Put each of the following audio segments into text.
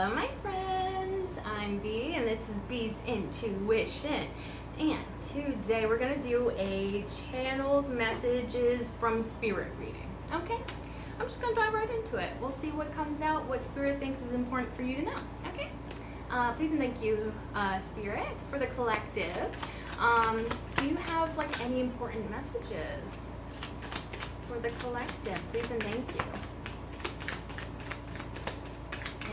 Hello my friends, I'm Bee and this is Bee's Intuition, and today we're going to do a channeled messages from spirit reading. Okay, I'm just going to dive right into it. We'll see what comes out, what spirit thinks is important for you to know. Okay, please and thank you, spirit, for the collective. Do you have like any important messages for the collective? Please and thank you.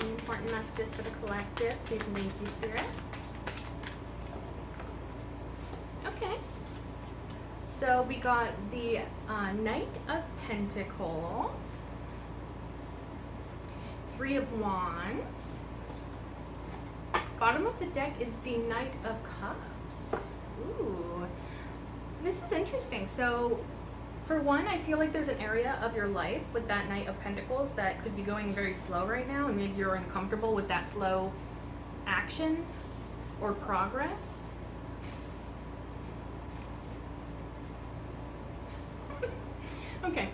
Any important messages for the collective? Please and thank you, spirit. Okay. So we got the Knight of Pentacles, Three of Wands. Bottom of the deck is the Knight of Cups. Ooh, this is interesting. So for one, I feel like there's an area of your life with that Knight of Pentacles that could be going very slow right now, and maybe you're uncomfortable with that slow action or progress. Okay.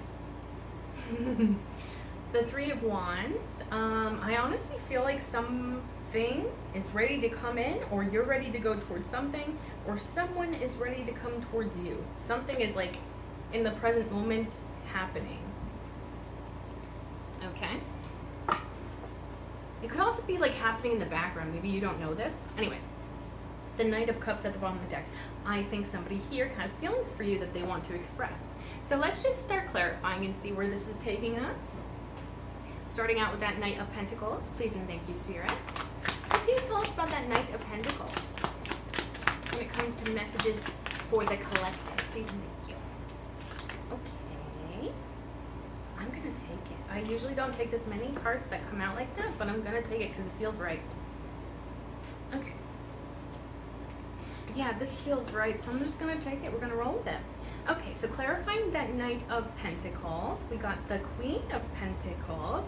The Three of Wands. I honestly feel like something is ready to come in, or you're ready to go towards something, or someone is ready to come towards you. Something is like in the present moment happening. Okay. It could also be like happening in the background. Maybe you don't know this. Anyways, the Knight of Cups at the bottom of the deck. I think somebody here has feelings for you that they want to express. So let's just start clarifying and see where this is taking us. Starting out with that Knight of Pentacles. Please and thank you, Spirit. What can you tell us about that Knight of Pentacles when it comes to messages for the collective? Please and thank you. Okay, I'm gonna take it. I usually don't take this many cards that come out like that, but I'm gonna take it because it feels right. Okay. Yeah, this feels right, so I'm just gonna take it. We're gonna roll with it. Okay, so clarifying that Knight of Pentacles, we got the Queen of Pentacles.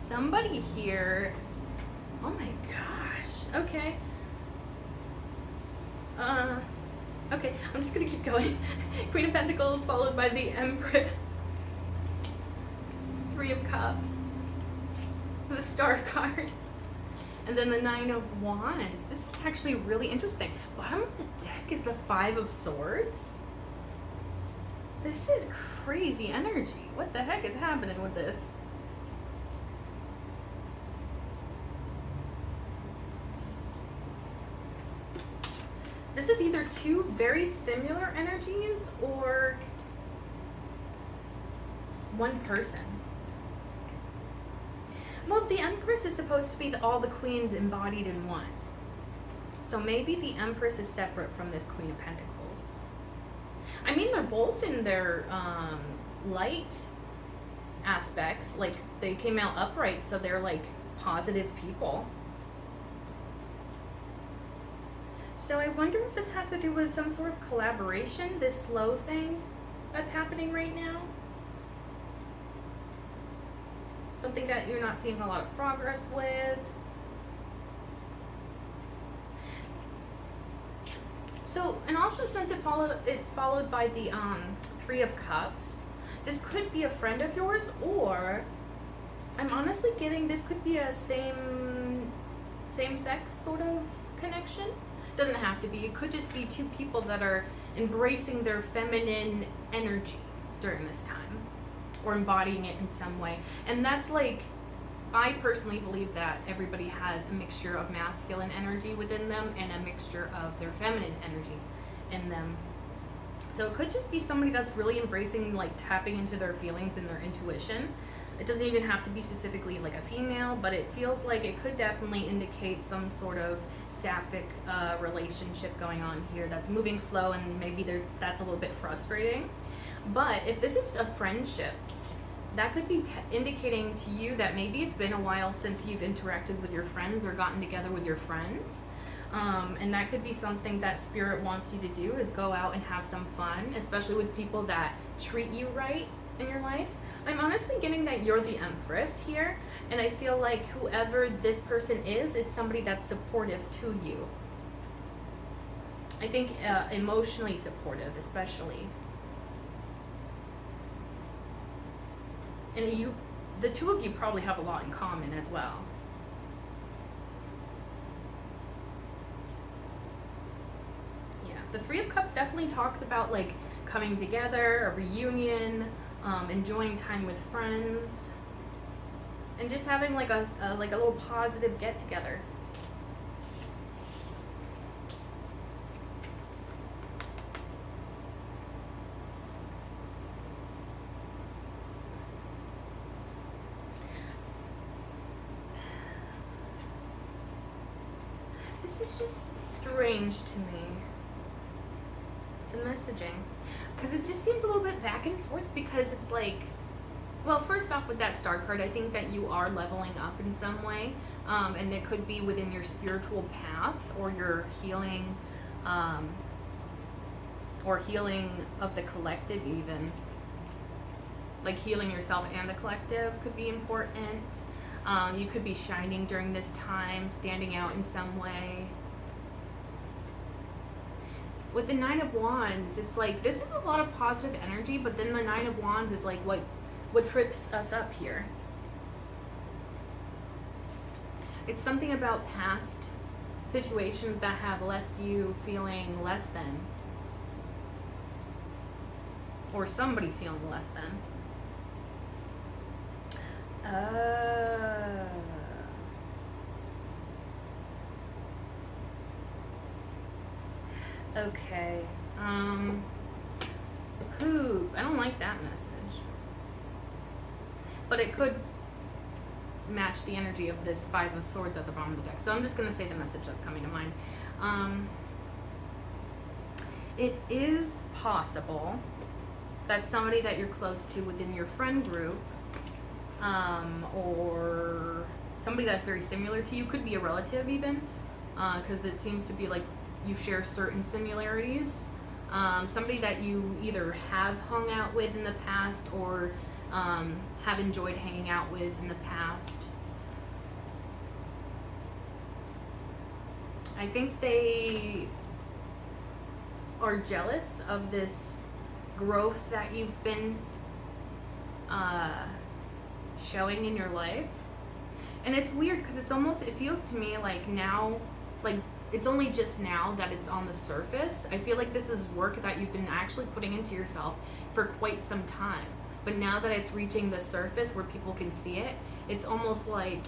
Somebody here, oh my gosh, okay. Okay, I'm just gonna keep going. Queen of Pentacles followed by the Empress. Three of Cups. The Star card. And then the Nine of Wands. This is actually really interesting. Bottom of the deck is the Five of Swords. This is crazy energy. What the heck is happening with this? This is either two very similar energies or one person. Well, the Empress is supposed to be all the queens embodied in one. So maybe the Empress is separate from this Queen of Pentacles. I mean, they're both in their light aspects. Like, they came out upright, so they're like positive people. So I wonder if this has to do with some sort of collaboration, this slow thing that's happening right now. Something that you're not seeing a lot of progress with. So, and also since it's followed by the Three of Cups, this could be a friend of yours, or I'm honestly getting this could be a same-sex sort of connection. Doesn't have to be. It could just be two people that are embracing their feminine energy during this time, or embodying it in some way. And that's like, I personally believe that everybody has a mixture of masculine energy within them and a mixture of their feminine energy in them. So it could just be somebody that's really embracing, like tapping into their feelings and their intuition. It doesn't even have to be specifically like a female, but it feels like it could definitely indicate some sort of sapphic relationship going on here that's moving slow, and maybe that's a little bit frustrating. But if this is a friendship, that could be indicating to you that maybe it's been a while since you've interacted with your friends or gotten together with your friends. And that could be something that Spirit wants you to do, is go out and have some fun, especially with people that treat you right in your life. I'm honestly getting that you're the Empress here, and I feel like whoever this person is, it's somebody that's supportive to you. I think emotionally supportive, especially. And the two of you probably have a lot in common as well. The Three of Cups definitely talks about like coming together, a reunion, enjoying time with friends, and just having like a little positive get together. This is just strange to me, the messaging, because it just seems a little bit back and forth, because it's like, well, first off, with that star card, I think that you are leveling up in some way, and it could be within your spiritual path or your healing, or healing of the collective even. Like healing yourself and the collective could be important. You could be shining during this time, standing out in some way. With the Nine of Wands, it's like, this is a lot of positive energy, but then the Nine of Wands is like what trips us up here. It's something about past situations that have left you feeling less than. Or somebody feeling less than. Okay. Poop. I don't like that message. But it could match the energy of this Five of Swords at the bottom of the deck. So I'm just going to say the message that's coming to mind. It is possible that somebody that you're close to within your friend group, or somebody that's very similar to you, could be a relative even, because it seems to be like you share certain similarities. Somebody that you either have hung out with in the past or have enjoyed hanging out with in the past. I think they are jealous of this growth that you've been showing in your life. And it's weird because it's almost, it feels to me like now, like it's only just now that it's on the surface. I feel like this is work that you've been actually putting into yourself for quite some time. But now that it's reaching the surface where people can see it, it's almost like,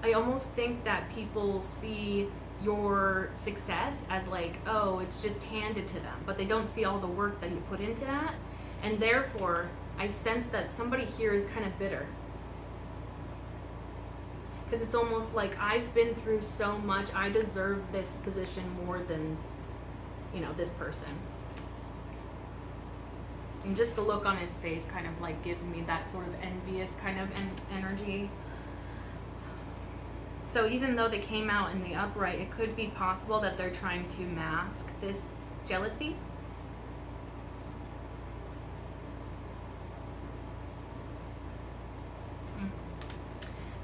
I almost think that people see your success as like, oh, it's just handed to them, but they don't see all the work that you put into that. And therefore, I sense that somebody here is kind of bitter. Because it's almost like, I've been through so much, I deserve this position more than, you know, this person. And just the look on his face kind of like gives me that sort of envious kind of energy. So even though they came out in the upright, it could be possible that they're trying to mask this jealousy.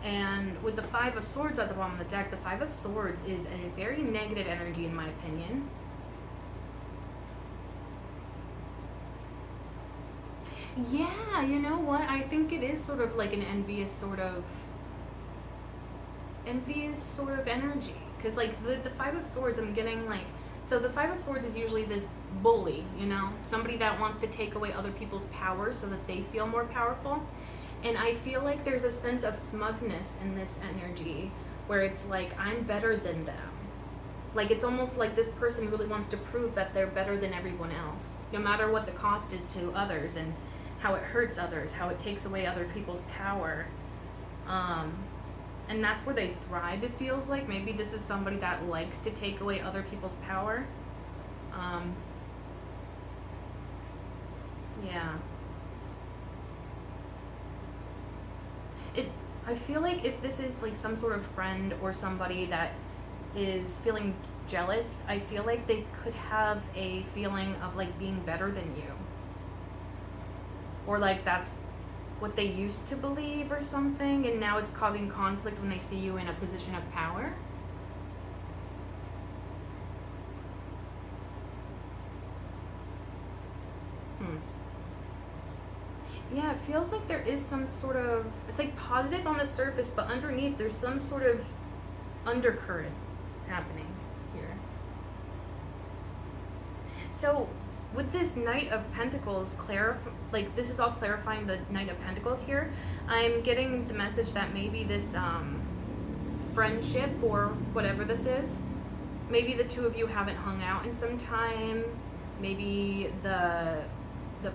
And with the Five of Swords at the bottom of the deck, the Five of Swords is a very negative energy in my opinion. Yeah, you know what? I think it is sort of like an envious sort of energy. Because like the Five of Swords, I'm getting like, so the Five of Swords is usually this bully, you know? Somebody that wants to take away other people's power so that they feel more powerful. And I feel like there's a sense of smugness in this energy where it's like, I'm better than them. Like it's almost like this person really wants to prove that they're better than everyone else, no matter what the cost is to others and how it hurts others, how it takes away other people's power. And that's where they thrive, it feels like. Maybe this is somebody that likes to take away other people's power. Yeah. I feel like if this is like some sort of friend or somebody that is feeling jealous, I feel like they could have a feeling of like being better than you. Or like that's what they used to believe or something, and now it's causing conflict when they see you in a position of power. Yeah, it feels like there is some sort of, it's like positive on the surface, but underneath there's some sort of undercurrent happening here. So with this Knight of Pentacles, like this is all clarifying the Knight of Pentacles here. I'm getting the message that maybe this friendship or whatever this is, maybe the two of you haven't hung out in some time. Maybe the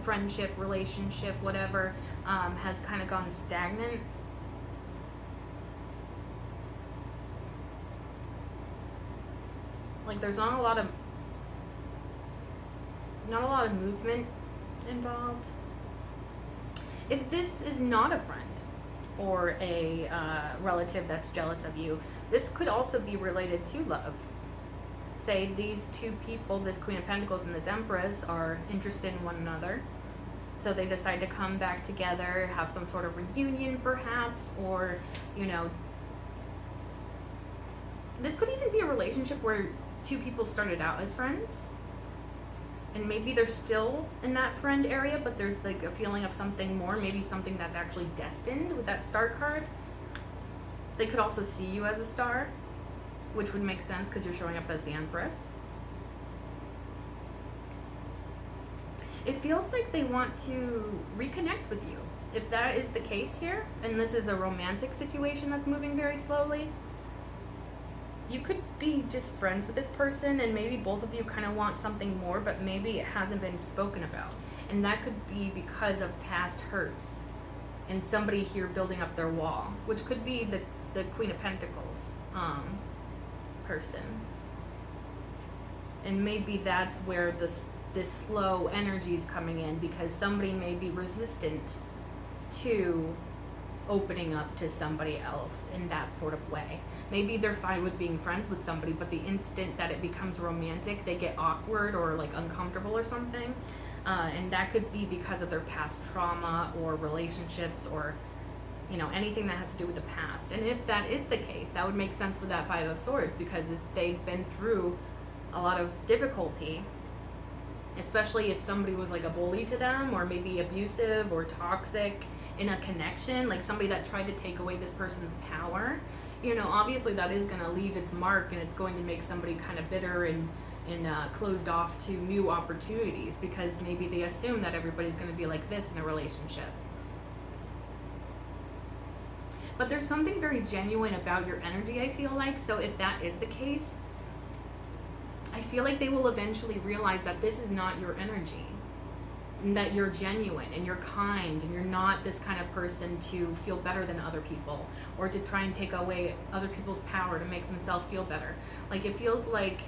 friendship, relationship, whatever, has kind of gone stagnant. Like there's not a lot of movement involved. If this is not a friend or a relative that's jealous of you, this could also be related to love. Say these two people, this Queen of Pentacles and this Empress, are interested in one another. So they decide to come back together, have some sort of reunion perhaps, or, you know, this could even be a relationship where two people started out as friends. And maybe they're still in that friend area, but there's like a feeling of something more, maybe something that's actually destined with that star card. They could also see you as a star, which would make sense because you're showing up as the Empress. It feels like they want to reconnect with you. If that is the case here, and this is a romantic situation that's moving very slowly, you could be just friends with this person and maybe both of you kind of want something more, but maybe it hasn't been spoken about. And that could be because of past hurts and somebody here building up their wall, which could be the Queen of Pentacles person. And maybe that's where this slow energy is coming in, because somebody may be resistant to opening up to somebody else in that sort of way. Maybe they're fine with being friends with somebody, but the instant that it becomes romantic, they get awkward or like uncomfortable or something. And that could be because of their past trauma or relationships or, you know, anything that has to do with the past. And if that is the case, that would make sense with that Five of Swords, because if they've been through a lot of difficulty, especially if somebody was like a bully to them or maybe abusive or toxic in a connection, like somebody that tried to take away this person's power, you know, obviously that is going to leave its mark, and it's going to make somebody kind of bitter and closed off to new opportunities, because maybe they assume that everybody's going to be like this in a relationship. But there's something very genuine about your energy, I feel like. So if that is the case, I feel like they will eventually realize that this is not your energy, and that you're genuine and you're kind and you're not this kind of person to feel better than other people or to try and take away other people's power to make themselves feel better. Like it feels like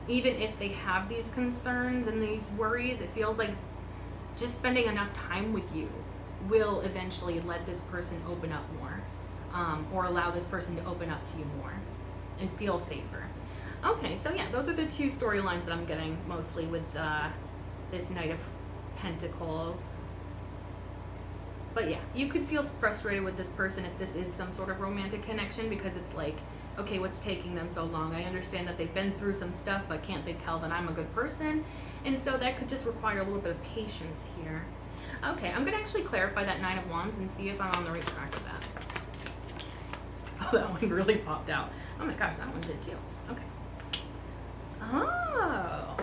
even if they have these concerns and these worries, it feels like just spending enough time with you will eventually let this person open up more, or allow this person to open up to you more and feel safer. Okay, so yeah, those are the two storylines that I'm getting mostly with this Knight of Pentacles. But yeah, you could feel frustrated with this person if this is some sort of romantic connection, because it's like, okay, what's taking them so long? I understand that they've been through some stuff, but can't they tell that I'm a good person? And so that could just require a little bit of patience here. Okay, I'm gonna actually clarify that Nine of Wands and see if I'm on the right track with that. Oh, that one really popped out. Oh my gosh, that one did too. Okay. Oh.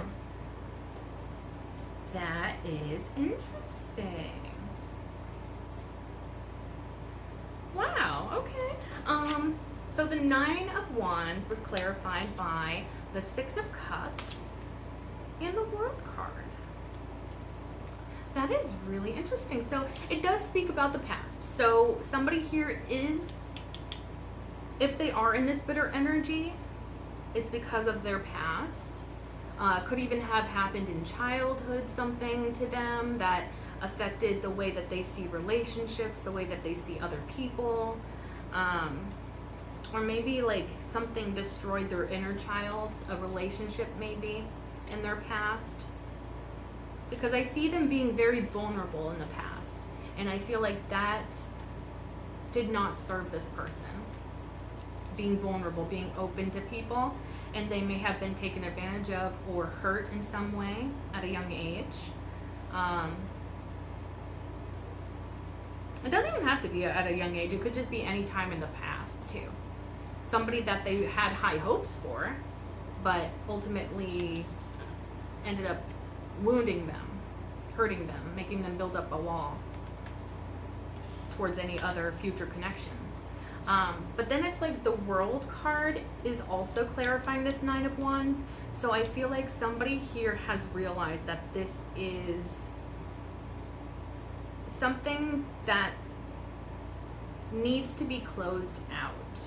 That is interesting. Wow, okay. So the Nine of Wands was clarified by the Six of Cups and the World card. That is really interesting. So it does speak about the past. So somebody here is, if they are in this bitter energy, it's because of their past. Could even have happened in childhood, something to them that affected the way that they see relationships, the way that they see other people. Or maybe like something destroyed their inner child, a relationship maybe in their past. Because I see them being very vulnerable in the past. And I feel like that did not serve this person. Being vulnerable, being open to people. And they may have been taken advantage of or hurt in some way at a young age. It doesn't even have to be at a young age. It could just be any time in the past too. Somebody that they had high hopes for, but ultimately ended up wounding them, hurting them, making them build up a wall towards any other future connections. But then it's like the World card is also clarifying this Nine of Wands. So I feel like somebody here has realized that this is something that needs to be closed out.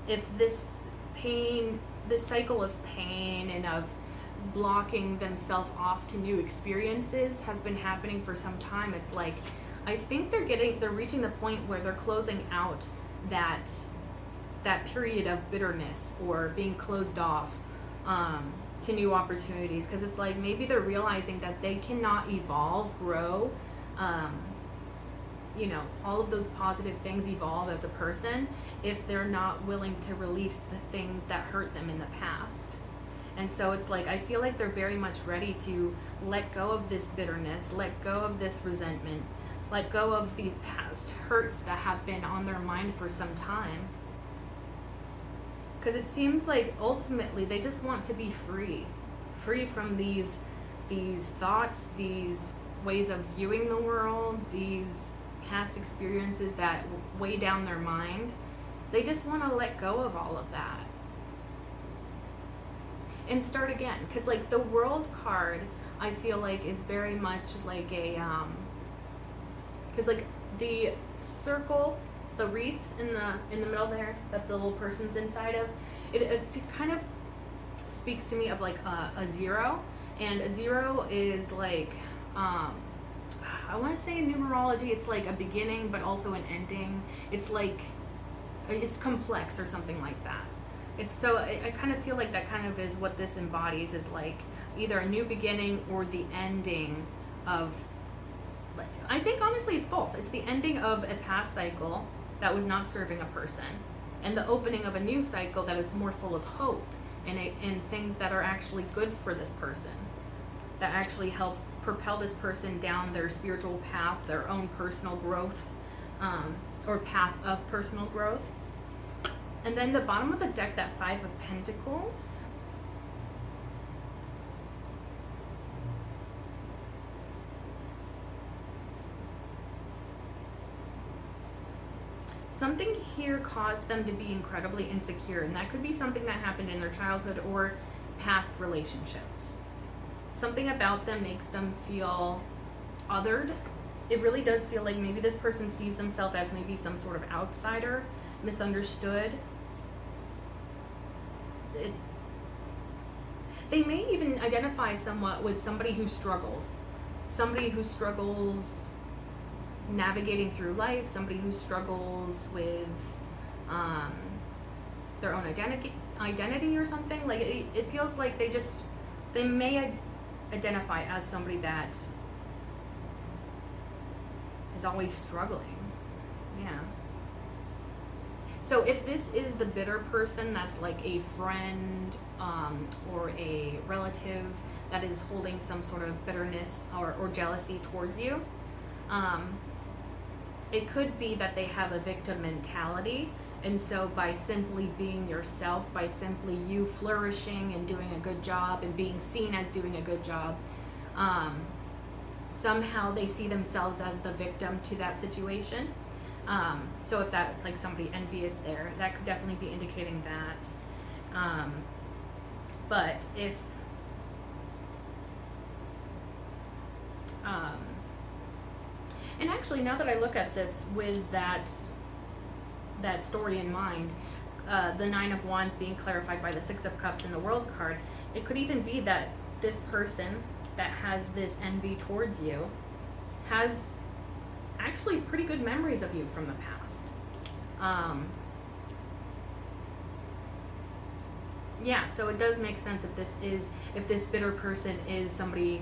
If this pain, this cycle of pain and of blocking themselves off to new experiences has been happening for some time, it's like, I think they're reaching the point where they're closing out that period of bitterness or being closed off to new opportunities, because it's like maybe they're realizing that they cannot evolve, grow, all of those positive things evolve as a person if they're not willing to release the things that hurt them in the past. And so it's like, I feel like they're very much ready to let go of this bitterness, let go of this resentment, let go of these past hurts that have been on their mind for some time. Because it seems like ultimately they just want to be free from these thoughts, these ways of viewing the world, these past experiences that weigh down their mind. They just want to let go of all of that and start again. Because like the World card, I feel like is very much like a because like the circle, the wreath in the middle there that the little person's inside of, it kind of speaks to me of like a zero. And a zero is like I want to say in numerology it's like a beginning but also an ending. It's like it's complex or something like that. It's so I kind of feel like that kind of is what this embodies, is like either a new beginning or the ending of, I think honestly it's both. It's the ending of a past cycle that was not serving a person, and the opening of a new cycle that is more full of hope and things that are actually good for this person, that actually help propel this person down their spiritual path, their own personal growth, or path of personal growth. And then the bottom of the deck, that Five of Pentacles. Something here caused them to be incredibly insecure, and that could be something that happened in their childhood or past relationships. Something about them makes them feel othered. It really does feel like maybe this person sees themselves as maybe some sort of outsider, misunderstood. They may even identify somewhat with somebody who struggles navigating through life, somebody who struggles with their own identity or something. Like it feels like they may identify as somebody that is always struggling. Yeah. So if this is the bitter person, that's like a friend or a relative that is holding some sort of bitterness or jealousy towards you, it could be that they have a victim mentality. And so by simply being yourself, by simply you flourishing and doing a good job and being seen as doing a good job, somehow they see themselves as the victim to that situation. So if that's like somebody envious there, that could definitely be indicating that. But if and actually, now that I look at this with that story in mind, the Nine of Wands being clarified by the Six of Cups in the World card, it could even be that this person that has this envy towards you has actually pretty good memories of you from the past. Yeah, so it does make sense if this bitter person is somebody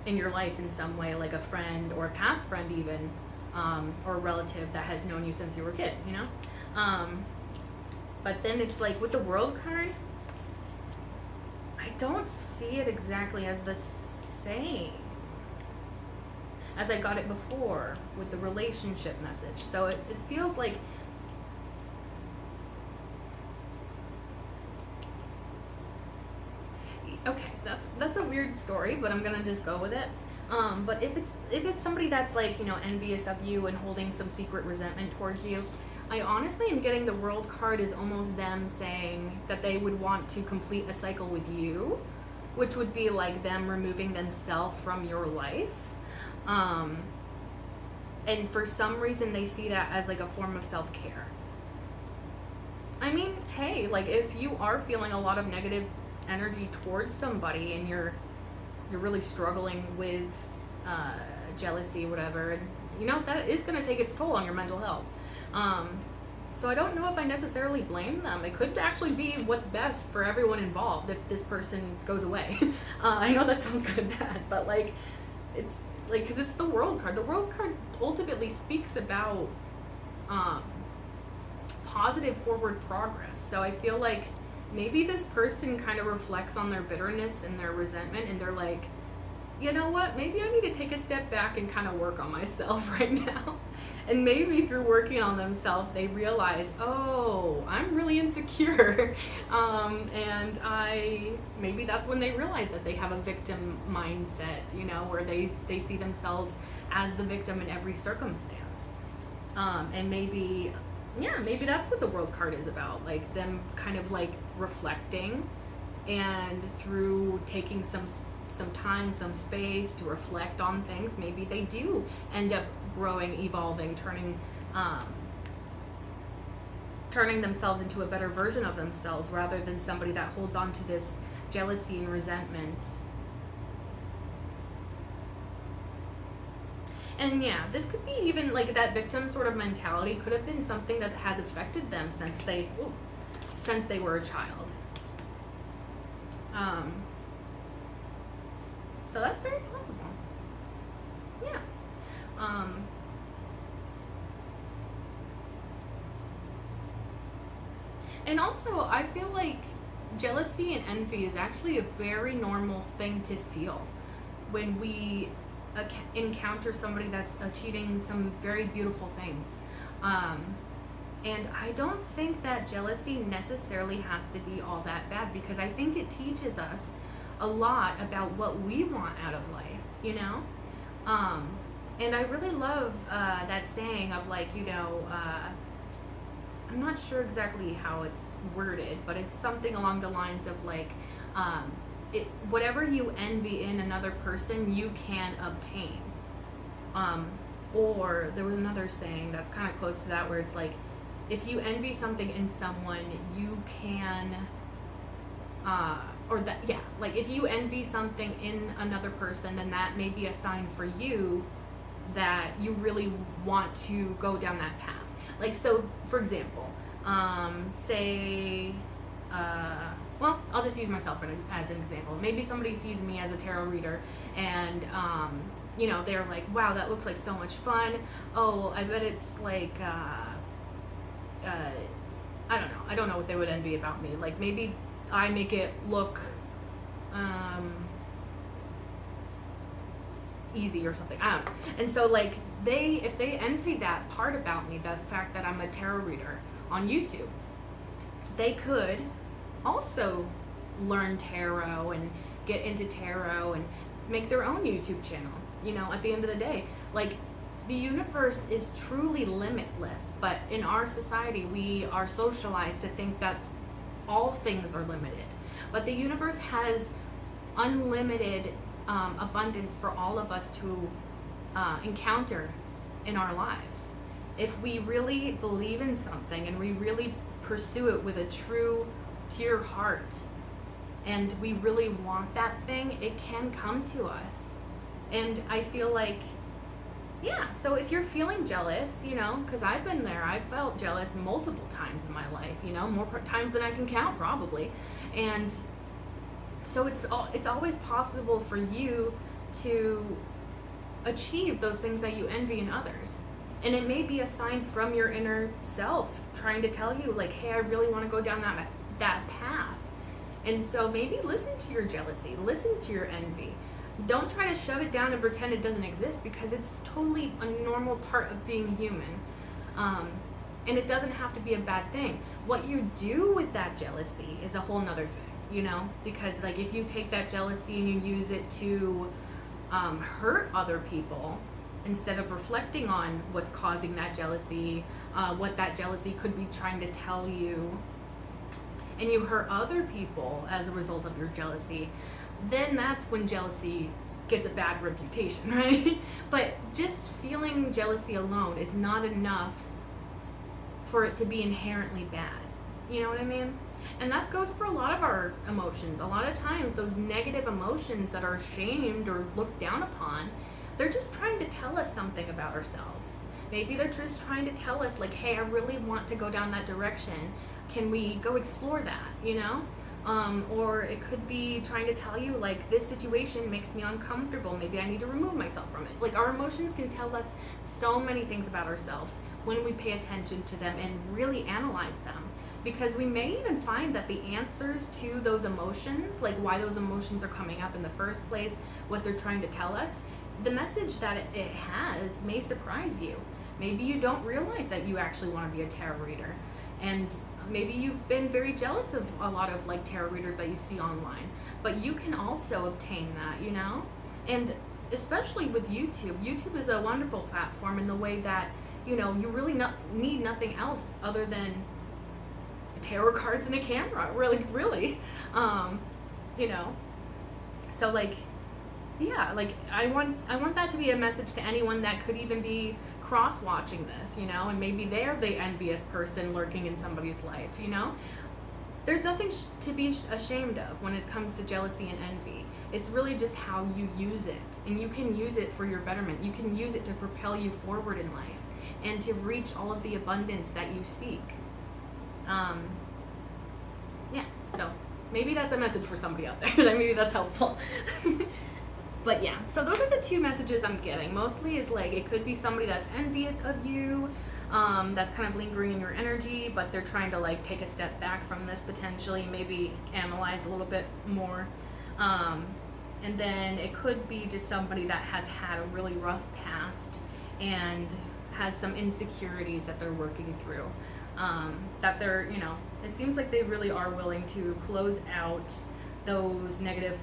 in your life in some way, like a friend or a past friend even, or a relative that has known you since you were a kid, you know? But then it's like with the World card, I don't see it exactly as the same as I got it before with the relationship message. So it feels like Okay, that's a weird story, but I'm gonna just go with it. But if it's somebody that's like, envious of you and holding some secret resentment towards you, I honestly am getting the World card is almost them saying that they would want to complete a cycle with you, which would be like them removing themselves from your life. Um, and for some reason they see that as like a form of self-care. I mean, hey, like if you are feeling a lot of negative energy towards somebody and you're really struggling with uh, jealousy, whatever, and that is going to take its toll on your mental health. Um, so I don't know if I necessarily blame them. It could actually be what's best for everyone involved if this person goes away. I know that sounds kind of bad, but like it's like because it's the World card. The World card ultimately speaks about um, positive forward progress. So I feel like maybe this person kind of reflects on their bitterness and their resentment, and they're like, you know what, maybe I need to take a step back and kind of work on myself right now. And maybe through working on themselves, they realize, oh, I'm really insecure. And maybe that's when they realize that they have a victim mindset, where they see themselves as the victim in every circumstance. And maybe that's what the World card is about, like them kind of like reflecting, and through taking some time, some space to reflect on things, maybe they do end up growing, evolving, turning themselves into a better version of themselves, rather than somebody that holds on to this jealousy and resentment. And yeah, this could be even like that victim sort of mentality could have been something that has affected them since they were a child. So that's very possible. Yeah. And also, I feel like jealousy and envy is actually a very normal thing to feel when we encounter somebody that's achieving some very beautiful things. And I don't think that jealousy necessarily has to be all that bad, because I think it teaches us a lot about what we want out of life, And I really love that saying of like, I'm not sure exactly how it's worded, but it's something along the lines of like, whatever you envy in another person, you can obtain. Or there was another saying that's kind of close to that, where it's like, if you envy something in someone, you can, like if you envy something in another person, then that may be a sign for you that you really want to go down that path. Like, so for example, I'll just use myself as an example. Maybe somebody sees me as a tarot reader, and they're like, wow, that looks like so much fun. Oh, I bet it's like I don't know what they would envy about me. Like maybe I make it look easy or something. I don't know. And so like if they envy that part about me, that fact that I'm a tarot reader on YouTube, they could also learn tarot and get into tarot and make their own YouTube channel. At the end of the day, like the universe is truly limitless, but in our society we are socialized to think that all things are limited. But the universe has unlimited abundance for all of us to encounter in our lives. If we really believe in something and we really pursue it with a true, pure heart, and we really want that thing, it can come to us. And I feel like, yeah, so if you're feeling jealous, because I've been there, I've felt jealous multiple times in my life, more times than I can count probably. And so it's always possible for you to achieve those things that you envy in others. And it may be a sign from your inner self trying to tell you like, hey, I really want to go down that path. And so maybe listen to your jealousy, listen to your envy. Don't try to shove it down and pretend it doesn't exist, because it's totally a normal part of being human. And it doesn't have to be a bad thing. What you do with that jealousy is a whole nother thing. you know, because like if you take that jealousy and you use it to hurt other people instead of reflecting on what's causing that jealousy, what that jealousy could be trying to tell you, and you hurt other people as a result of your jealousy, then that's when jealousy gets a bad reputation, right? But just feeling jealousy alone is not enough for it to be inherently bad. You know what I mean? And that goes for a lot of our emotions. A lot of times those negative emotions that are shamed or looked down upon, they're just trying to tell us something about ourselves. Maybe they're just trying to tell us like, hey, I really want to go down that direction. Can we go explore that, you know? Or it could be trying to tell you like, this situation makes me uncomfortable. Maybe I need to remove myself from it. Like our emotions can tell us so many things about ourselves when we pay attention to them and really analyze them. Because we may even find that the answers to those emotions, like why those emotions are coming up in the first place, what they're trying to tell us, the message that it has may surprise you. Maybe you don't realize that you actually want to be a tarot reader. And maybe you've been very jealous of a lot of like tarot readers that you see online. But you can also obtain that, you know? And especially with YouTube. YouTube is a wonderful platform in the way that, you know, you really need nothing else other than tarot cards and a camera, really. You know, so like, yeah, like I want that to be a message to anyone that could even be cross-watching this, you know, and maybe they're the envious person lurking in somebody's life, you know. There's nothing to be ashamed of when it comes to jealousy and envy. It's really just how you use it, and you can use it for your betterment. You can use it to propel you forward in life and to reach all of the abundance that you seek. Yeah, so maybe that's a message for somebody out there. Maybe that's helpful. But yeah, so those are the two messages I'm getting. Mostly is like, it could be somebody that's envious of you, that's kind of lingering in your energy, but they're trying to like take a step back from this potentially, maybe analyze a little bit more. And then it could be just somebody that has had a really rough past and has some insecurities that they're working through. That they're, you know, it seems like they really are willing to close out those negative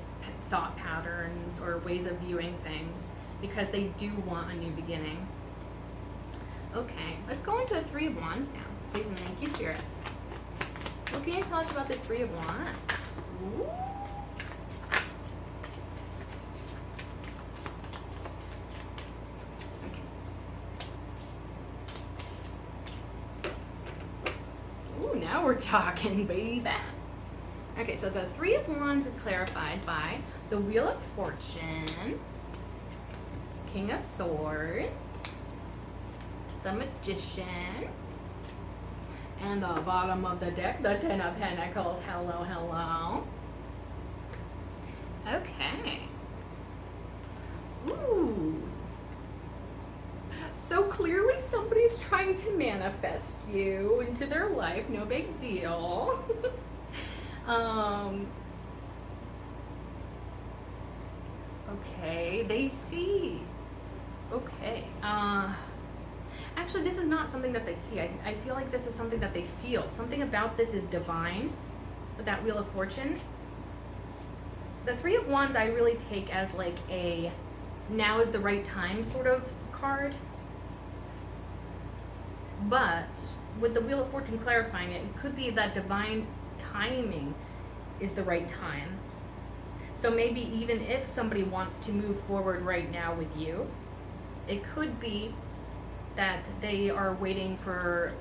thought patterns or ways of viewing things because they do want a new beginning. Okay, let's go into the Three of Wands now. Please and thank you, Spirit. What can you tell us about this Three of Wands? Ooh. Now we're talking, baby. Okay, so the Three of Wands is clarified by the Wheel of Fortune, King of Swords, the Magician, and the bottom of the deck, the Ten of Pentacles. Hello, hello. Okay. Ooh. So clearly somebody's trying to manifest you into their life. No big deal. Okay, they see. Okay. Actually, this is not something that they see. I feel like this is something that they feel. Something about this is divine, with that Wheel of Fortune. The Three of Wands I really take as like a now is the right time sort of card. But with the Wheel of Fortune clarifying it, it could be that divine timing is the right time. So maybe even if somebody wants to move forward right now with you, it could be that they are waiting for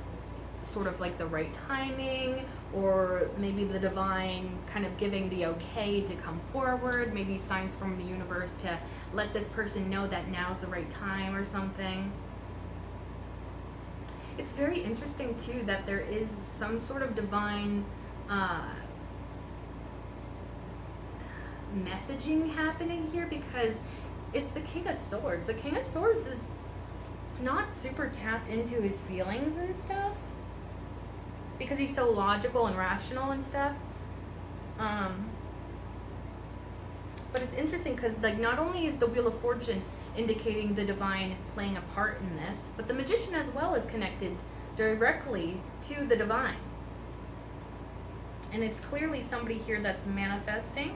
sort of like the right timing, or maybe the divine kind of giving the okay to come forward, maybe signs from the universe to let this person know that now's the right time or something. It's very interesting too that there is some sort of divine messaging happening here, because it's the King of Swords. The King of Swords is not super tapped into his feelings and stuff because he's so logical and rational and stuff. But it's interesting because like not only is the Wheel of Fortune indicating the divine playing a part in this, but the Magician as well is connected directly to the divine. And it's clearly somebody here that's manifesting.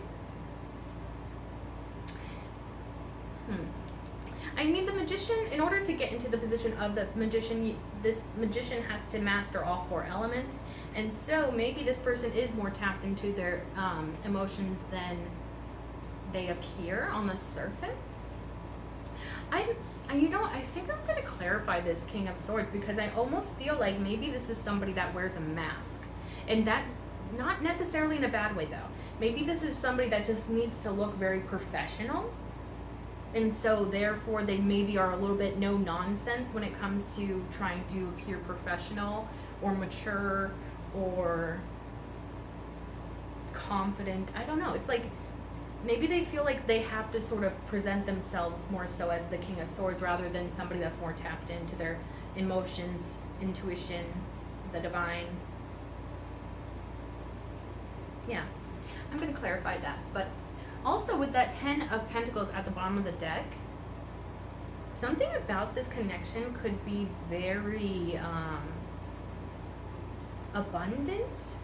I mean, the magician, in order to get into the position of the magician, this magician has to master all 4 elements. And so maybe this person is more tapped into their emotions than they appear on the surface. I think I'm going to clarify this King of Swords, because I almost feel like maybe this is somebody that wears a mask. And that, not necessarily in a bad way though. Maybe this is somebody that just needs to look very professional. And so therefore they maybe are a little bit no nonsense when it comes to trying to appear professional or mature or confident. I don't know. It's like maybe they feel like they have to sort of present themselves more so as the King of Swords rather than somebody that's more tapped into their emotions, intuition, the divine. Yeah, I'm going to clarify that. But also with that 10 of Pentacles at the bottom of the deck, something about this connection could be very abundant.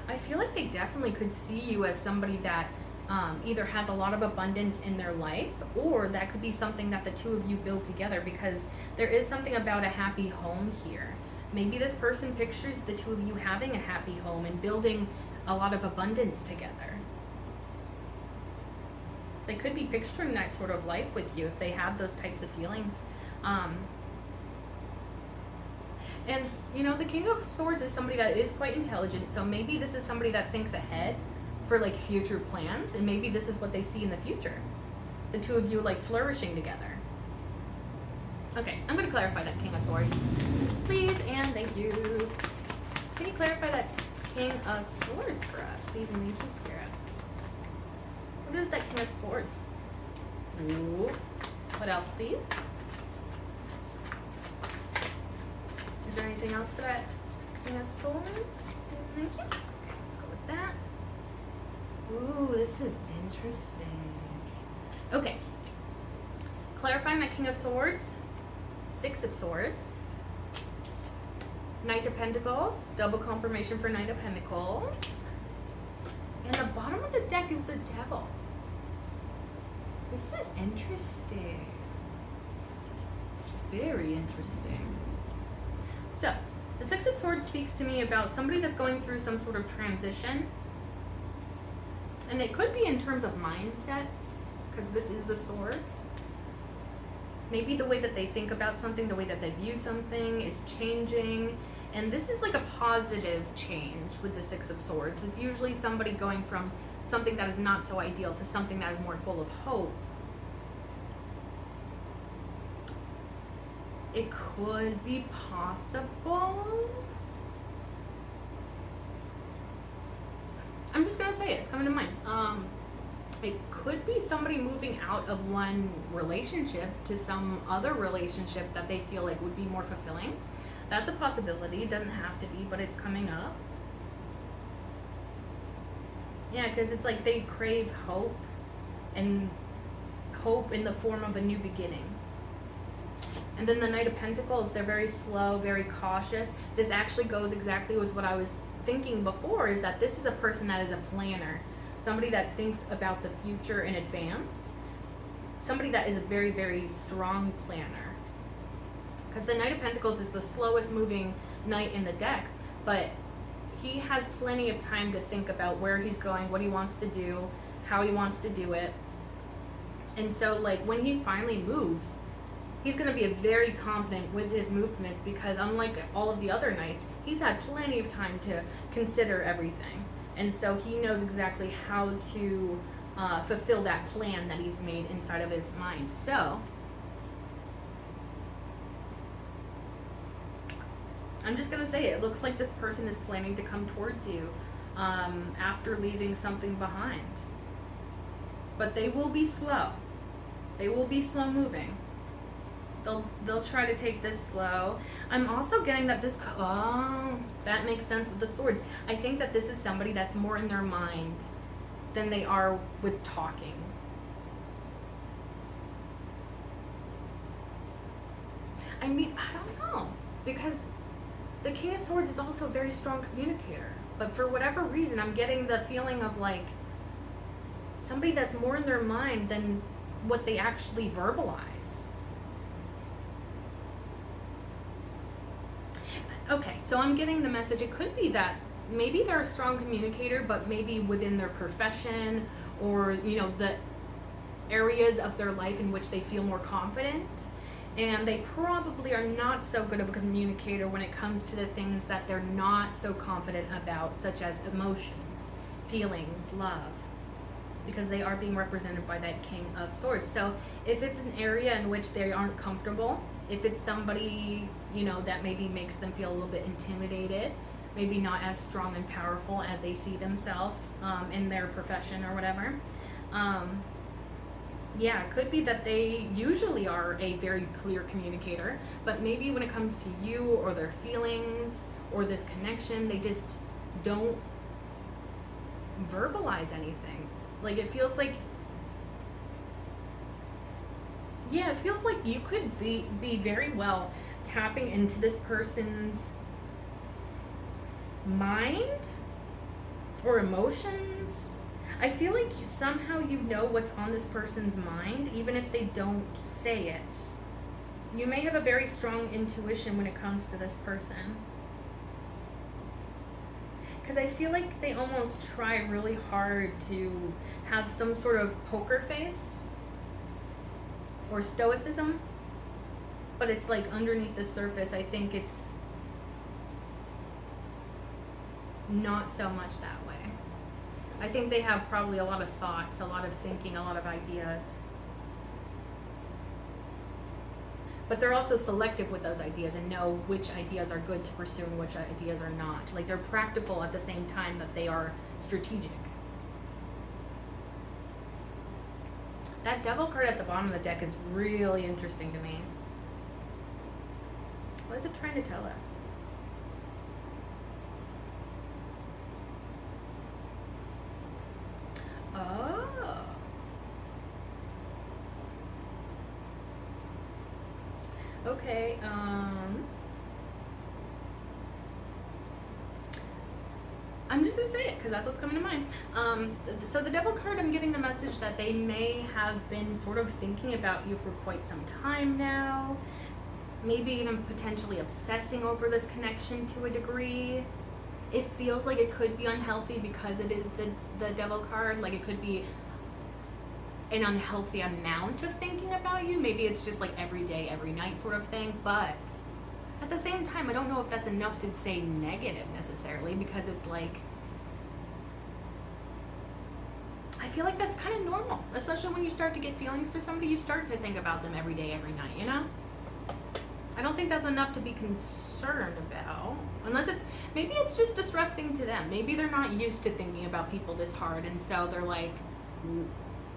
I feel like they definitely could see you as somebody that either has a lot of abundance in their life, or that could be something that the 2 of you build together, because there is something about a happy home here. Maybe this person pictures the 2 of you having a happy home and building a lot of abundance together. They could be picturing that sort of life with you if they have those types of feelings. And, you know, the King of Swords is somebody that is quite intelligent, so maybe this is somebody that thinks ahead for, like, future plans, and maybe this is what they see in the future. The 2 of you, like, flourishing together. Okay, I'm going to clarify that King of Swords. Please and thank you. Can you clarify that King of Swords for us, please and thank you, Spirit? What is that King of Swords? Ooh. What else, please? Is there anything else for that King of Swords? Thank you. Okay, let's go with that. Ooh, this is interesting. Okay. Clarifying that King of Swords, 6 of Swords, Knight of Pentacles, double confirmation for Knight of Pentacles, and the bottom of the deck is the Devil. This is interesting. Very interesting. So, the 6 of Swords speaks to me about somebody that's going through some sort of transition. And it could be in terms of mindsets, because this is the Swords. Maybe the way that they think about something, the way that they view something is changing. And this is like a positive change with the 6 of Swords. It's usually somebody going from something that is not so ideal to something that is more full of hope. It could be possible. I'm just gonna say it, it's coming to mind. It could be somebody moving out of one relationship to some other relationship that they feel like would be more fulfilling. That's a possibility. It doesn't have to be, but it's coming up. Yeah, because it's like they crave hope, and hope in the form of a new beginning. And then the Knight of Pentacles, they're very slow, very cautious. This actually goes exactly with what I was thinking before, is that this is a person that is a planner. Somebody that thinks about the future in advance. Somebody that is a very, very strong planner. Because the Knight of Pentacles is the slowest moving knight in the deck, but he has plenty of time to think about where he's going, what he wants to do, how he wants to do it. And so, like, when he finally moves, he's going to be very confident with his movements, because unlike all of the other knights, he's had plenty of time to consider everything. And so he knows exactly how to fulfill that plan that he's made inside of his mind. So, I'm just going to say it looks like this person is planning to come towards you after leaving something behind. But they will be slow. They will be slow moving. They'll try to take this slow. I'm also getting that this, oh, that makes sense with the swords. I think that this is somebody that's more in their mind than they are with talking. I mean, I don't know, because the King of Swords is also a very strong communicator. But for whatever reason, I'm getting the feeling of like somebody that's more in their mind than what they actually verbalize. Okay, so I'm getting the message. It could be that maybe they're a strong communicator, but maybe within their profession or, you know, the areas of their life in which they feel more confident. And they probably are not so good of a communicator when it comes to the things that they're not so confident about, such as emotions, feelings, love, because they are being represented by that King of Swords. So if it's an area in which they aren't comfortable, if it's somebody, you know, that maybe makes them feel a little bit intimidated, maybe not as strong and powerful as they see themselves in their profession or whatever, yeah, it could be that they usually are a very clear communicator, but maybe when it comes to you or their feelings or this connection, they just don't verbalize anything. Like, it feels like, yeah, it feels like you could be very well tapping into this person's mind or emotions. I feel like somehow you know what's on this person's mind, even if they don't say it. You may have a very strong intuition when it comes to this person. Because I feel like they almost try really hard to have some sort of poker face or stoicism, but it's like underneath the surface, I think it's not so much that way. I think they have probably a lot of thoughts, a lot of thinking, a lot of ideas. But they're also selective with those ideas and know which ideas are good to pursue and which ideas are not. Like, they're practical at the same time that they are strategic. That Devil card at the bottom of the deck is really interesting to me. What is it trying to tell us? Oh. Okay, I'm just gonna say it because that's what's coming to mind. So the Devil card, I'm getting the message that they may have been sort of thinking about you for quite some time now. Maybe even potentially obsessing over this connection to a degree. It feels like it could be unhealthy because it is the Devil card. Like, it could be an unhealthy amount of thinking about you. Maybe it's just like every day, every night sort of thing. But at the same time, I don't know if that's enough to say negative necessarily, because it's like, I feel like that's kind of normal. Especially when you start to get feelings for somebody, you start to think about them every day, every night, you know? I don't think that's enough to be concerned about. Unless maybe it's just distressing to them. Maybe they're not used to thinking about people this hard, and so they're like,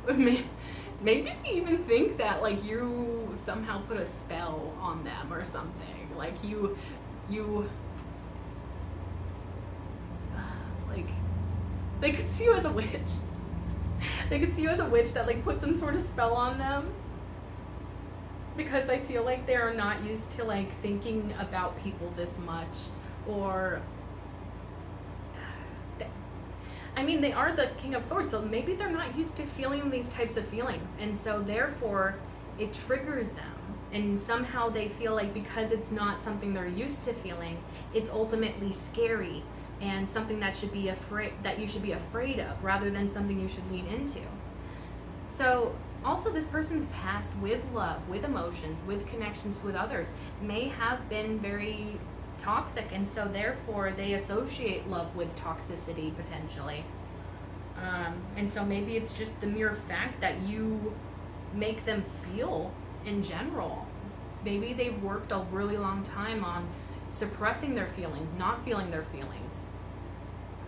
maybe they even think that, like, you somehow put a spell on them or something. Like, like, they could see you as a witch. They could see you as a witch that, like, put some sort of spell on them. Because I feel like they're not used to, like, thinking about people this much, or, I mean, they are the King of Swords, so maybe they're not used to feeling these types of feelings, and so therefore it triggers them, and somehow they feel like because it's not something they're used to feeling, it's ultimately scary and something that you should be afraid of, rather than something you should lean into. So also, this person's past with love, with emotions, with connections with others may have been very toxic, and so therefore they associate love with toxicity potentially. And so maybe it's just the mere fact that you make them feel in general. Maybe they've worked a really long time on suppressing their feelings, not feeling their feelings,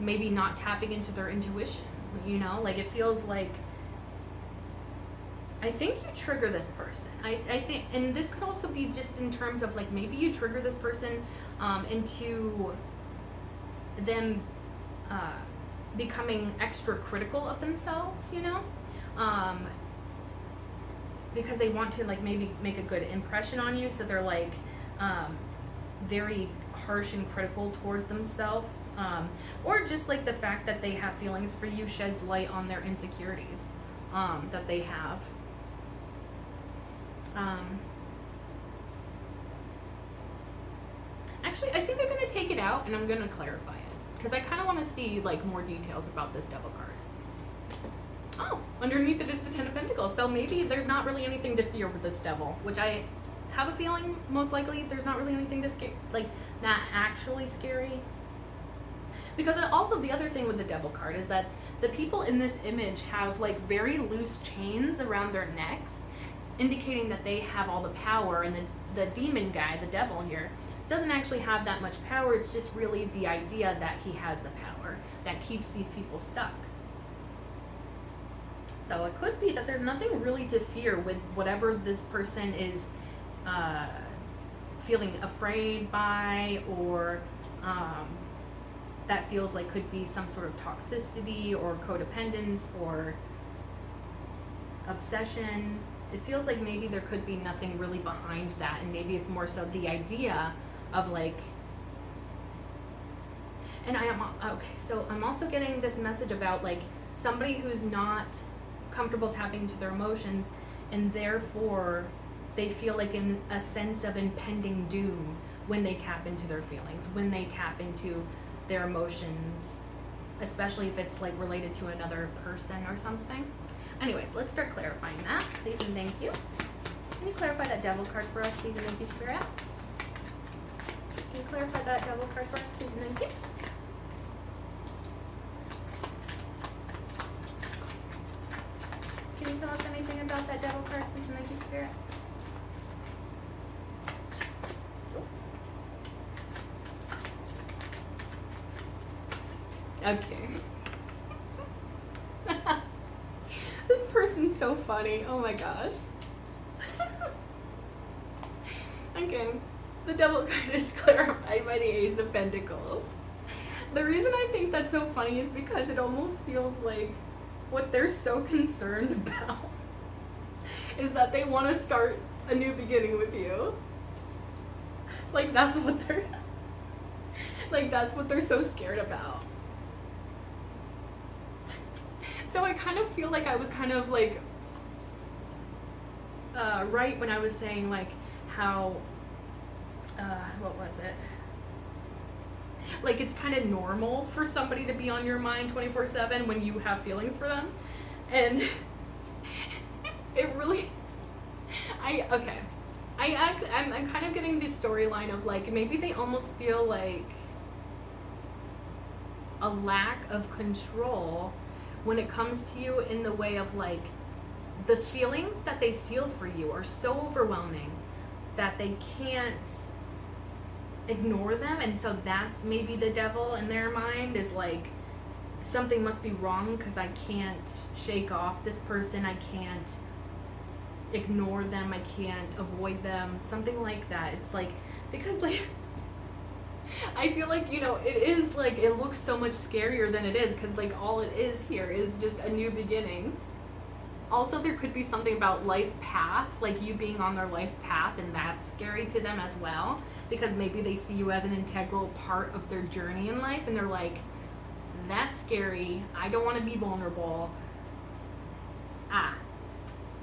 maybe not tapping into their intuition, you know? Like, it feels like, I think you trigger this person. I think, and this could also be just in terms of, like, maybe you trigger this person into them becoming extra critical of themselves, you know? Because they want to, like, maybe make a good impression on you, so they're, like, very harsh and critical towards themselves, or just like the fact that they have feelings for you sheds light on their insecurities that they have. Actually, I think I'm going to take it out and I'm going to clarify it, because I kind of want to see like more details about this devil card. Oh, underneath it is the Ten of Pentacles, so maybe there's not really anything to fear with this devil, which I have a feeling most likely there's not really anything to scare, like not actually scary. Because also the other thing with the devil card is that the people in this image have like very loose chains around their necks, indicating that they have all the power, and the demon guy, the devil here, doesn't actually have that much power. It's just really the idea that he has the power that keeps these people stuck. So it could be that there's nothing really to fear with whatever this person is feeling afraid by, or that feels like could be some sort of toxicity or codependence or obsession. It feels like maybe there could be nothing really behind that, and maybe it's more so the idea of like, and I am, okay, so I'm also getting this message about like somebody who's not comfortable tapping into their emotions, and therefore they feel like in a sense of impending doom when they tap into their feelings, when they tap into their emotions, especially if it's like related to another person or something. Anyways, let's start clarifying that. Please and thank you. Can you clarify that devil card for us, please and thank you, Spirit? Can you clarify that devil card for us, please and thank you? Can you tell us anything about that devil card, please and thank you, Spirit? Okay. This person's so funny. Oh my gosh. Okay. The devil card is clarified by the Ace of Pentacles. The reason I think that's so funny is because it almost feels like what they're so concerned about is that they want to start a new beginning with you. Like that's what they're so scared about. So I kind of feel like I was kind of like right when I was saying like how what was it? Like it's kind of normal for somebody to be on your mind 24/7 when you have feelings for them, and it really, I'm kind of getting the storyline of like maybe they almost feel like a lack of control when it comes to you, in the way of like the feelings that they feel for you are so overwhelming that they can't ignore them. And so that's maybe the devil in their mind, is like something must be wrong because I can't shake off this person, I can't ignore them, I can't avoid them, something like that. It's like, because like I feel like, you know, it is like, it looks so much scarier than it is, because like all it is here is just a new beginning. Also, there could be something about life path, like you being on their life path, and that's scary to them as well, because maybe they see you as an integral part of their journey in life, and they're like, that's scary, I don't want to be vulnerable.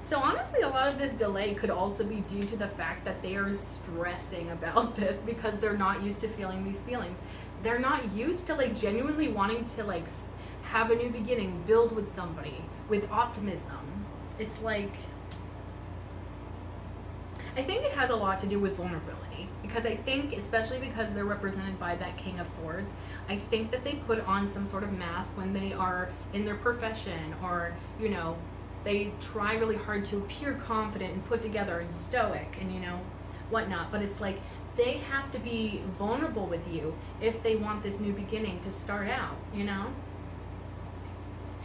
So honestly, a lot of this delay could also be due to the fact that they are stressing about this, because they're not used to feeling these feelings. They're not used to like genuinely wanting to like have a new beginning, build with somebody with optimism. It's like, I think it has a lot to do with vulnerability, because I think, especially because they're represented by that King of Swords, I think that they put on some sort of mask when they are in their profession, or, you know, they try really hard to appear confident and put together and stoic and, you know, whatnot. But it's like they have to be vulnerable with you if they want this new beginning to start out, you know?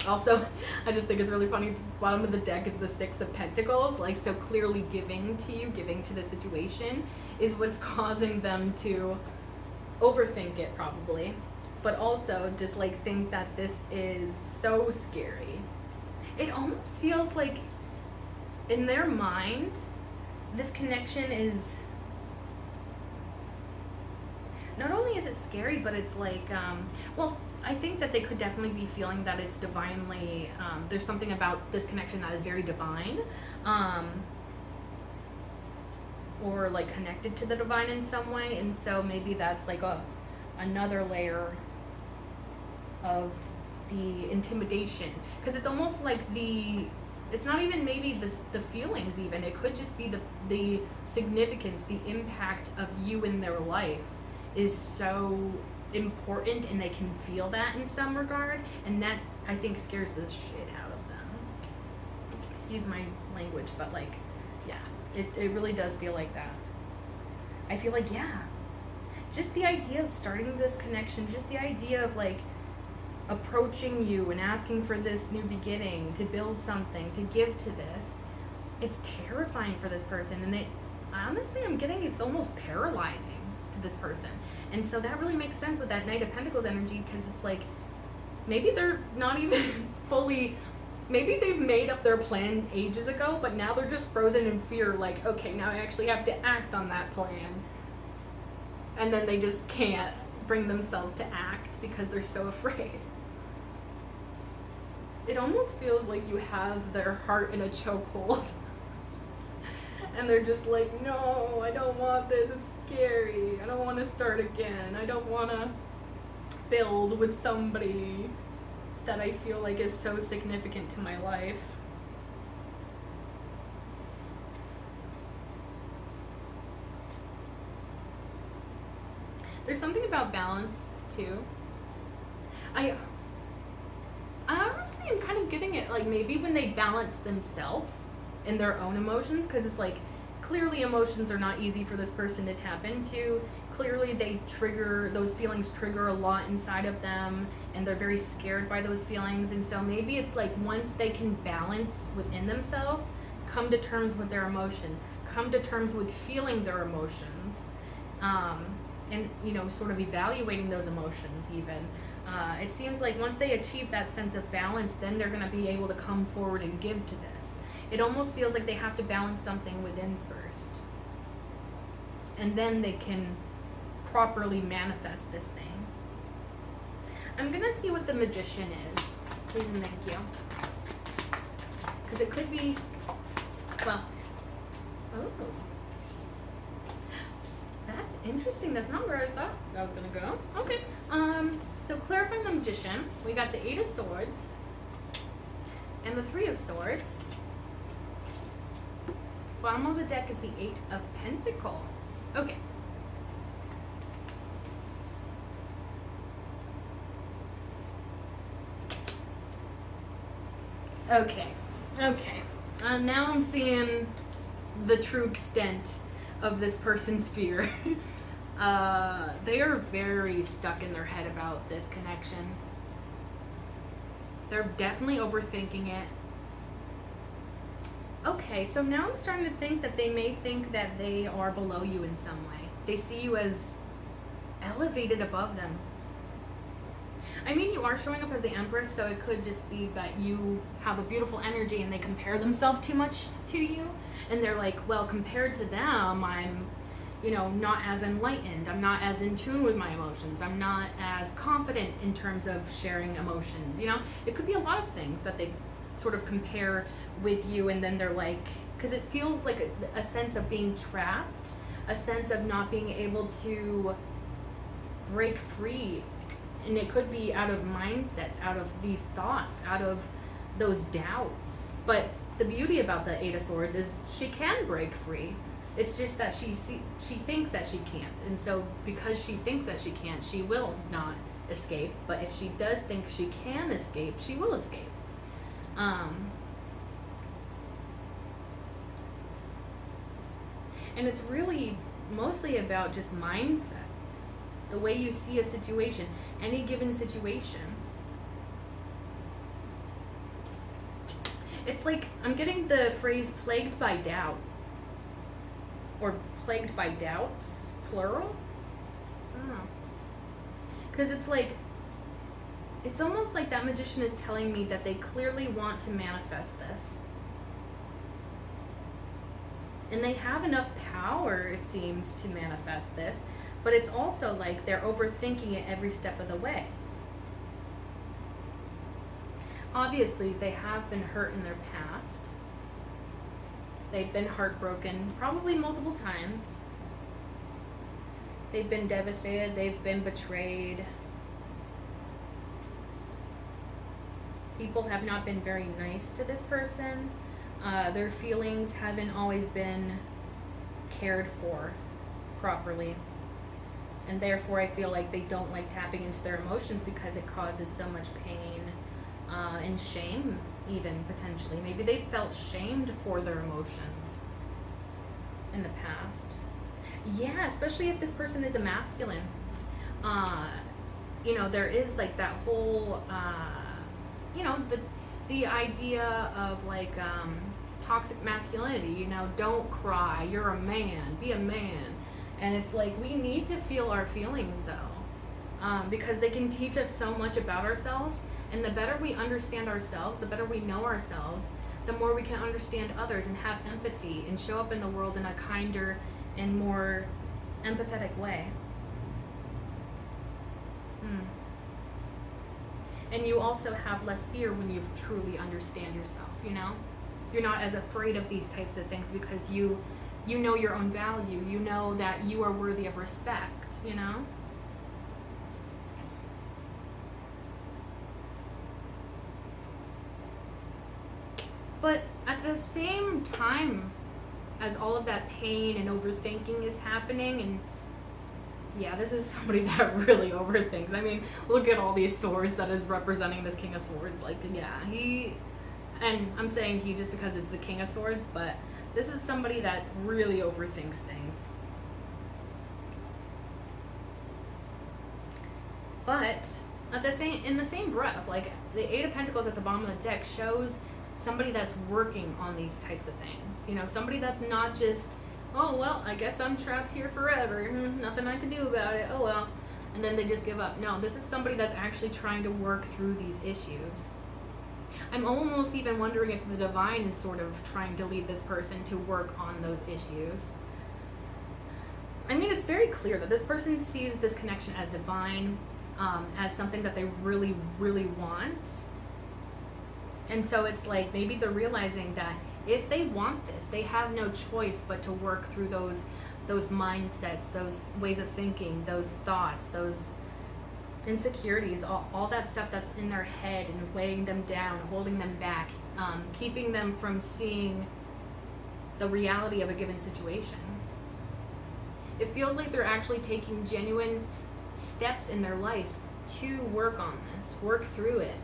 Also, I just think it's really funny, bottom of the deck is the Six of Pentacles, like, so clearly giving to you, giving to the situation is what's causing them to overthink it probably, but also just like think that this is so scary. It almost feels like in their mind, this connection is not only is it scary, but it's like, well, I think that they could definitely be feeling that it's divinely, there's something about this connection that is very divine, or like connected to the divine in some way, and so maybe that's like another layer of the intimidation, because it's almost like it's not even maybe the feelings even, it could just be the significance, the impact of you in their life is so important, and they can feel that in some regard, and that I think scares the shit out of them. Excuse my language, but like, yeah, it really does feel like that. I feel like, yeah, just the idea of starting this connection, just the idea of like approaching you and asking for this new beginning, to build something, to give to this, it's terrifying for this person, and honestly, I'm getting it's almost paralyzing to this person. And so that really makes sense with that Knight of Pentacles energy, because it's like maybe they're not even fully, maybe they've made up their plan ages ago, but now they're just frozen in fear, like, okay, now I actually have to act on that plan. And then they just can't bring themselves to act because they're so afraid. It almost feels like you have their heart in a chokehold. And they're just like, no, I don't want this, it's scary, I don't want to start again, I don't want to build with somebody that I feel like is so significant to my life. There's something about balance too. I honestly am kind of getting it, like maybe when they balance themselves in their own emotions, because it's like clearly emotions are not easy for this person to tap into. Clearly those feelings trigger a lot inside of them, and they're very scared by those feelings. And so maybe it's like once they can balance within themselves, come to terms with their emotion, come to terms with feeling their emotions, and sort of evaluating those emotions even. It seems like once they achieve that sense of balance, then they're going to be able to come forward and give to this. It almost feels like they have to balance something within first, and then they can properly manifest this thing. I'm going to see what the Magician is. Please and thank you. Because it could be, well, oh. That's interesting. That's not where I thought that was going to go. Okay. So clarifying the Magician, we got the 8 of Swords and the 3 of Swords. Bottom of the deck is the 8 of Pentacles. Okay. Okay. Now I'm seeing the true extent of this person's fear. They are very stuck in their head about this connection. They're definitely overthinking it. Okay, so now I'm starting to think that they may think that they are below you in some way. They see you as elevated above them. I mean, you are showing up as the Empress, so it could just be that you have a beautiful energy and they compare themselves too much to you. And they're like, well, compared to them, I'm, not as enlightened. I'm not as in tune with my emotions. I'm not as confident in terms of sharing emotions. It could be a lot of things that they sort of compare with you, and then they're like, because it feels like a sense of being trapped, a sense of not being able to break free. And it could be out of mindsets, out of these thoughts, out of those doubts. But the beauty about the 8 of Swords is she can break free. It's just that she thinks that she can't. And so because she thinks that she can't, she will not escape. But if she does think she can escape, she will escape. And it's really mostly about just mindsets. The way you see a situation, any given situation. It's like, I'm getting the phrase plagued by doubt. Or plagued by doubts, plural? I don't know. Because it's like, it's almost like that Magician is telling me that they clearly want to manifest this. And they have enough power, it seems, to manifest this. But it's also like they're overthinking it every step of the way. Obviously, they have been hurt in their past. They've been heartbroken, probably multiple times. They've been devastated, they've been betrayed. People have not been very nice to this person. Their feelings haven't always been cared for properly. And therefore, I feel like they don't like tapping into their emotions because it causes so much pain and shame, even potentially. Maybe they felt shamed for their emotions in the past. Yeah, especially if this person is a masculine. There is like that whole, the idea of like toxic masculinity. Don't cry. You're a man. Be a man. And it's like we need to feel our feelings though, because they can teach us so much about ourselves. And the better we understand ourselves, the better we know ourselves, the more we can understand others and have empathy and show up in the world in a kinder and more empathetic way. And you also have less fear when you truly understand yourself, You're not as afraid of these types of things because you know your own value. You know that you are worthy of respect, But at the same time as all of that pain and overthinking is happening, and yeah, this is somebody that really overthinks. I mean, look at all these swords that is representing this King of Swords. Like, yeah, and I'm saying he just because it's the King of Swords, but this is somebody that really overthinks things. But in the same breath, like the Eight of Pentacles at the bottom of the deck shows somebody that's working on these types of things. Somebody that's not just, oh, well, I guess I'm trapped here forever. Nothing I can do about it. Oh, well. And then they just give up. No, this is somebody that's actually trying to work through these issues. I'm almost even wondering if the divine is sort of trying to lead this person to work on those issues. I mean, it's very clear that this person sees this connection as divine, as something that they really, really want. And so it's like maybe they're realizing that if they want this, they have no choice but to work through those mindsets, those ways of thinking, those thoughts, those insecurities, all that stuff that's in their head and weighing them down, holding them back, keeping them from seeing the reality of a given situation. It feels like they're actually taking genuine steps in their life to work on this, work through it,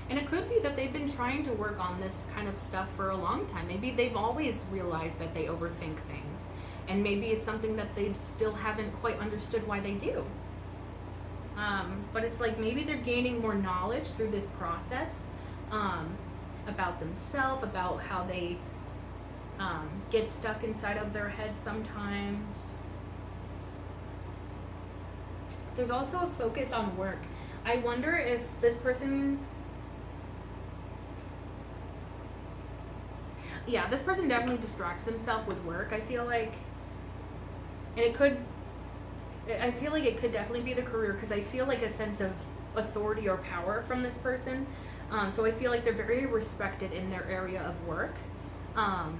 And it could be that they've been trying to work on this kind of stuff for a long time. Maybe they've always realized that they overthink things. And maybe it's something that they still haven't quite understood why they do. But it's like maybe they're gaining more knowledge through this process about themselves, about how they get stuck inside of their head sometimes. There's also a focus on work. I wonder if this person... Yeah, this person definitely distracts themselves with work, I feel like. And I feel like it could definitely be the career, because I feel like a sense of authority or power from this person. So I feel like they're very respected in their area of work. Or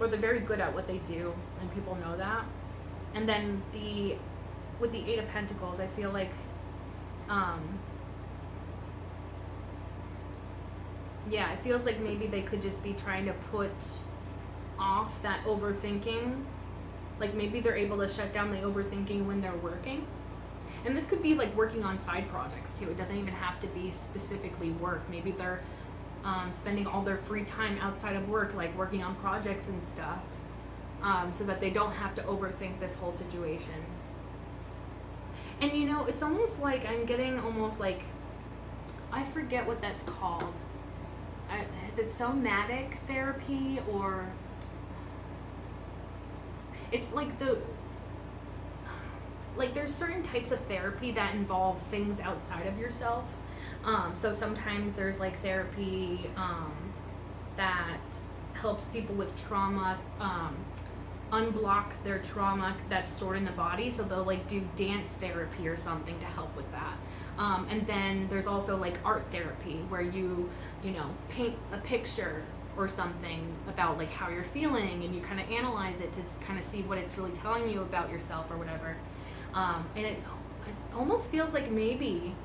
they're very good at what they do, and people know that. And then with the Eight of Pentacles, I feel like, it feels like maybe they could just be trying to put off that overthinking. Like maybe they're able to shut down the overthinking when they're working. And this could be like working on side projects too. It doesn't even have to be specifically work. Maybe they're spending all their free time outside of work, like working on projects and stuff, so that they don't have to overthink this whole situation. And it's almost like I'm getting almost like, I forget what that's called. Is it somatic therapy, or it's like there's certain types of therapy that involve things outside of yourself. So sometimes there's like therapy that helps people with trauma, unblock their trauma that's stored in the body. So they'll like do dance therapy or something to help with that. And then there's also like art therapy where you know, paint a picture or something about like how you're feeling, and you kind of analyze it to kind of see what it's really telling you about yourself or whatever. And it almost feels like maybe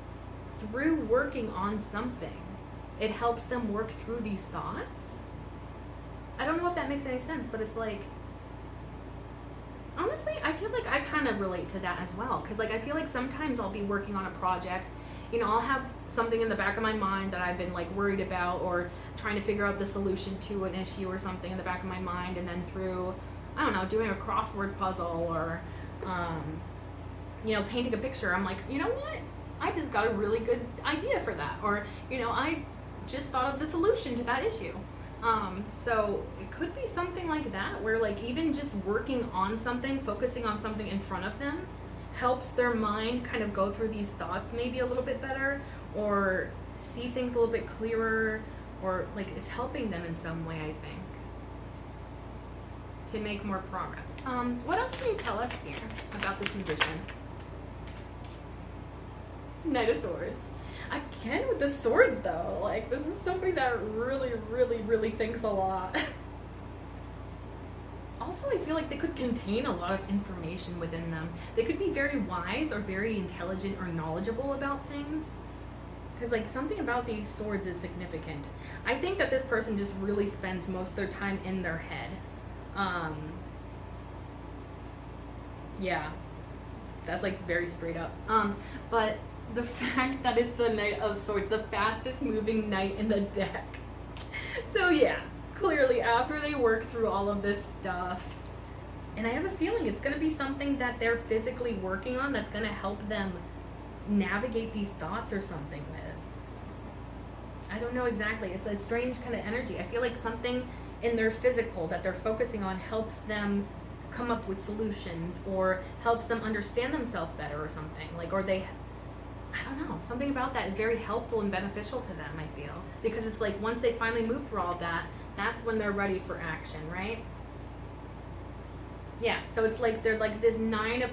through working on something, it helps them work through these thoughts. I don't know if that makes any sense, but it's like, honestly, I feel like I kind of relate to that as well. Because like I feel like sometimes I'll be working on a project, you know, I'll have something in the back of my mind that I've been like worried about, or trying to figure out the solution to an issue or something in the back of my mind, and then through, I don't know, doing a crossword puzzle or you know, painting a picture, I'm like, you know what, I just got a really good idea for that, or you know, I just thought of the solution to that issue. So it could be something like that, where like even just working on something, focusing on something in front of them, helps their mind kind of go through these thoughts maybe a little bit better, or see things a little bit clearer, or like it's helping them in some way, I think, to make more progress. What else can you tell us here about this magician? Knight of Swords. Again with the swords though, like this is somebody that really, really, really thinks a lot. Also, I feel like they could contain a lot of information within them. They could be very wise or very intelligent or knowledgeable about things. Because like something about these swords is significant. I think that this person just really spends most of their time in their head. Yeah, that's like very straight up. But the fact that it's the Knight of Swords, the fastest moving knight in the deck. So yeah, clearly after they work through all of this stuff, and I have a feeling it's going to be something that they're physically working on that's going to help them navigate these thoughts or something with. I don't know exactly. It's a strange kind of energy. I feel like something in their physical that they're focusing on helps them come up with solutions, or helps them understand themselves better or something. Like, or they, I don't know, something about that is very helpful and beneficial to them, I feel. Because it's like once they finally move through all that, that's when they're ready for action, right? Yeah, so it's like they're like this the Knight of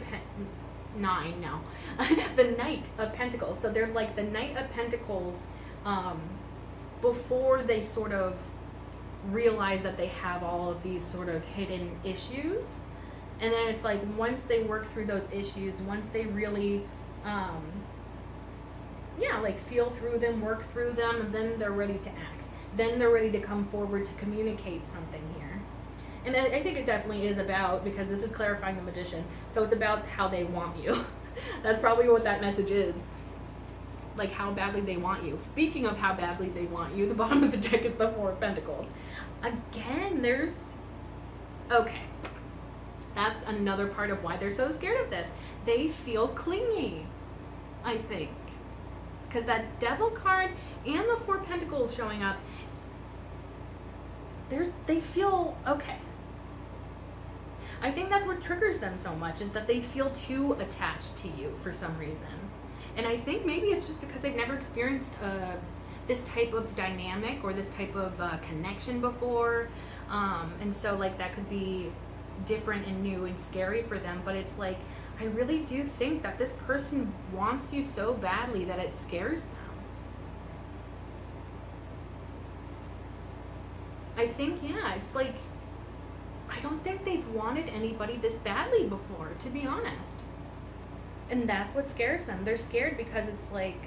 Pentacles. So they're like the Knight of Pentacles before they sort of realize that they have all of these sort of hidden issues. And then it's like once they work through those issues, once they really like feel through them, work through them, then they're ready to act. Then they're ready to come forward to communicate something here. And I think it definitely is about, because this is clarifying the Magician, so it's about how they want you. That's probably what that message is. Like how badly they want you. Speaking of how badly they want you, the bottom of the deck is the Four of Pentacles. Again, okay. That's another part of why they're so scared of this. They feel clingy, I think. Because that Devil card and the Four of Pentacles showing up, they feel okay. I think that's what triggers them so much, is that they feel too attached to you for some reason. And I think maybe it's just because they've never experienced this type of dynamic or this type of connection before. And so like that could be different and new and scary for them. But it's like, I really do think that this person wants you so badly that it scares them. I think, yeah, it's like, I don't think they've wanted anybody this badly before, to be honest. And that's what scares them. They're scared because it's like,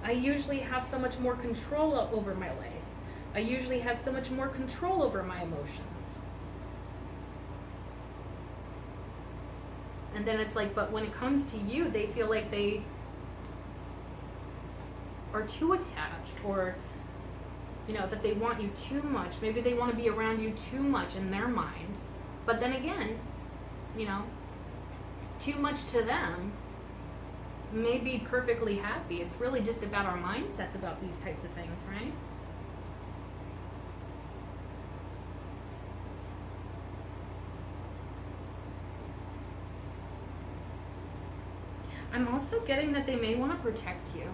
I usually have so much more control over my life. I usually have so much more control over my emotions. And then it's like, but when it comes to you, they feel like they are too attached, or you know, that they want you too much. Maybe they want to be around you too much in their mind. But then again, you know, too much to them may be perfectly happy. It's really just about our mindsets about these types of things, right? I'm also getting that they may want to protect you.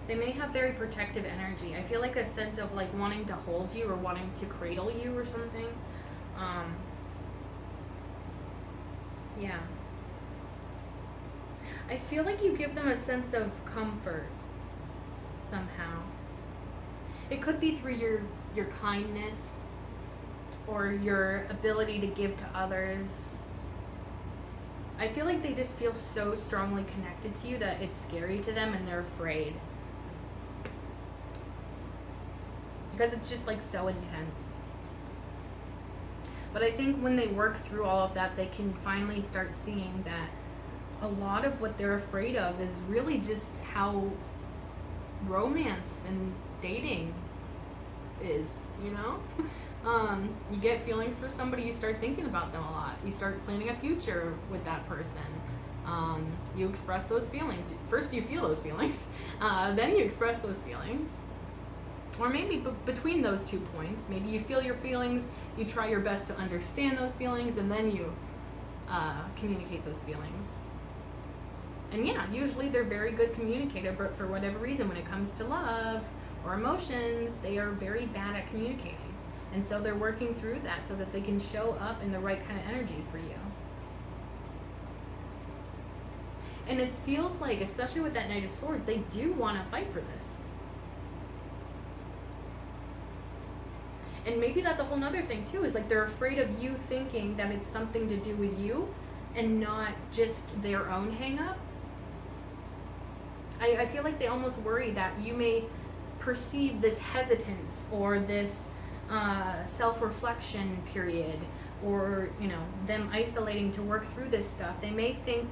They may have very protective energy. I feel like a sense of like wanting to hold you or wanting to cradle you or something. Um, yeah. I feel like you give them a sense of comfort somehow. It could be through your kindness or your ability to give to others. I feel like they just feel so strongly connected to you that it's scary to them and they're afraid. Because it's just like so intense. But I think when they work through all of that, they can finally start seeing that a lot of what they're afraid of is really just how romance and dating is, you know? You get feelings for somebody, you start thinking about them a lot. You start planning a future with that person. You express those feelings. First you feel those feelings, then you express those feelings. Or maybe between those 2 points, maybe you feel your feelings, you try your best to understand those feelings, and then you communicate those feelings. And yeah, usually they're very good communicator, but for whatever reason, when it comes to love or emotions, they are very bad at communicating. And so they're working through that so that they can show up in the right kind of energy for you. And it feels like, especially with that Knight of Swords, they do want to fight for this. And maybe that's a whole nother thing too, is like they're afraid of you thinking that it's something to do with you and not just their own hang up. I feel like they almost worry that you may perceive this hesitance or this self-reflection period, or them isolating to work through this stuff. They may think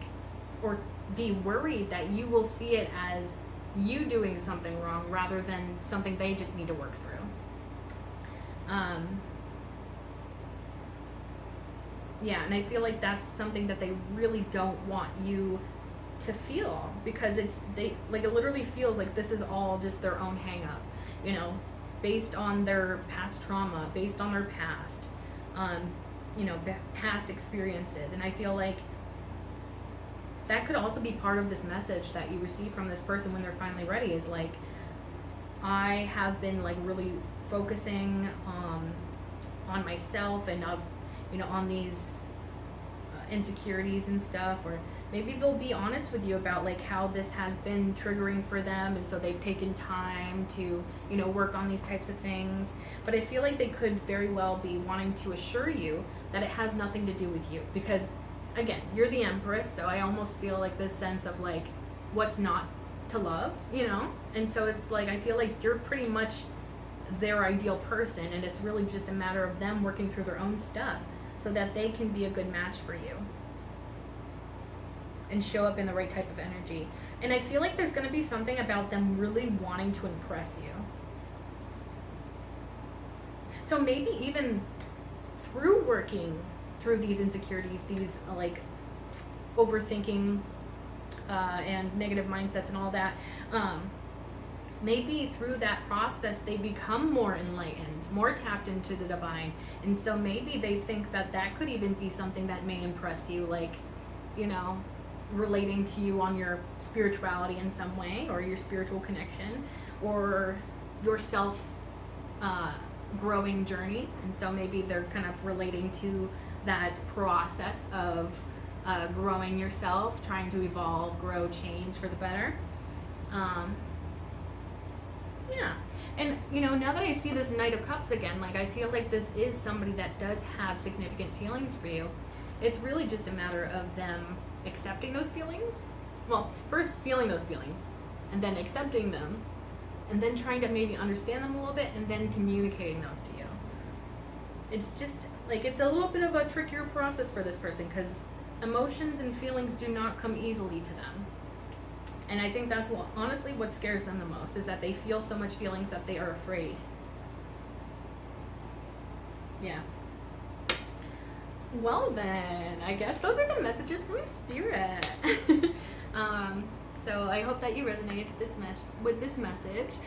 or be worried that you will see it as you doing something wrong rather than something they just need to work through. Yeah, and I feel like that's something that they really don't want you to feel, because it literally feels like this is all just their own hang up, based on their past trauma, based on their past, past experiences. And I feel like that could also be part of this message that you receive from this person when they're finally ready, is like, I have been like really focusing on myself and on these insecurities and stuff, or maybe they'll be honest with you about like how this has been triggering for them, and so they've taken time to work on these types of things. But I feel like they could very well be wanting to assure you that it has nothing to do with you, because again, you're the Empress, so I almost feel like this sense of like, what's not to love, and so it's like, I feel like you're pretty much their ideal person, and it's really just a matter of them working through their own stuff so that they can be a good match for you and show up in the right type of energy. And I feel like there's going to be something about them really wanting to impress you. So maybe even through working through these insecurities, these like overthinking and negative mindsets and all that, maybe through that process they become more enlightened, more tapped into the divine. And so maybe they think that that could even be something that may impress you, like, relating to you on your spirituality in some way, or your spiritual connection, or your self growing journey. And so maybe they're kind of relating to that process of growing yourself, trying to evolve, grow, change for the better. Yeah. And, now that I see this Knight of Cups again, like, I feel like this is somebody that does have significant feelings for you. It's really just a matter of them accepting those feelings. Well, first feeling those feelings, and then accepting them, and then trying to maybe understand them a little bit, and then communicating those to you. It's just, like, it's a little bit of a trickier process for this person, because emotions and feelings do not come easily to them. And I think that's honestly what scares them the most, is that they feel so much feelings that they are afraid. Yeah. Well then, I guess those are the messages from Spirit. So I hope that you resonated with this message.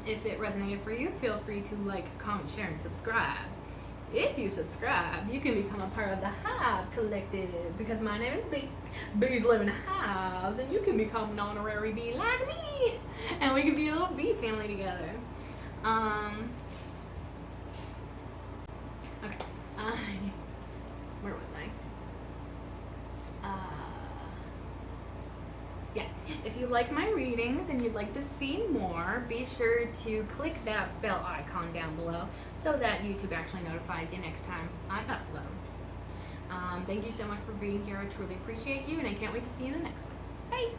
If it resonated for you, feel free to like, comment, share, and subscribe. If you subscribe, you can become a part of the Hive Collective, because my name is Bee. Bees live in hives, and you can become an honorary bee like me, and we can be a little bee family together. Okay. If you like my readings and you'd like to see more, be sure to click that bell icon down below so that YouTube actually notifies you next time I upload. Thank you so much for being here. I truly appreciate you, and I can't wait to see you in the next one. Bye!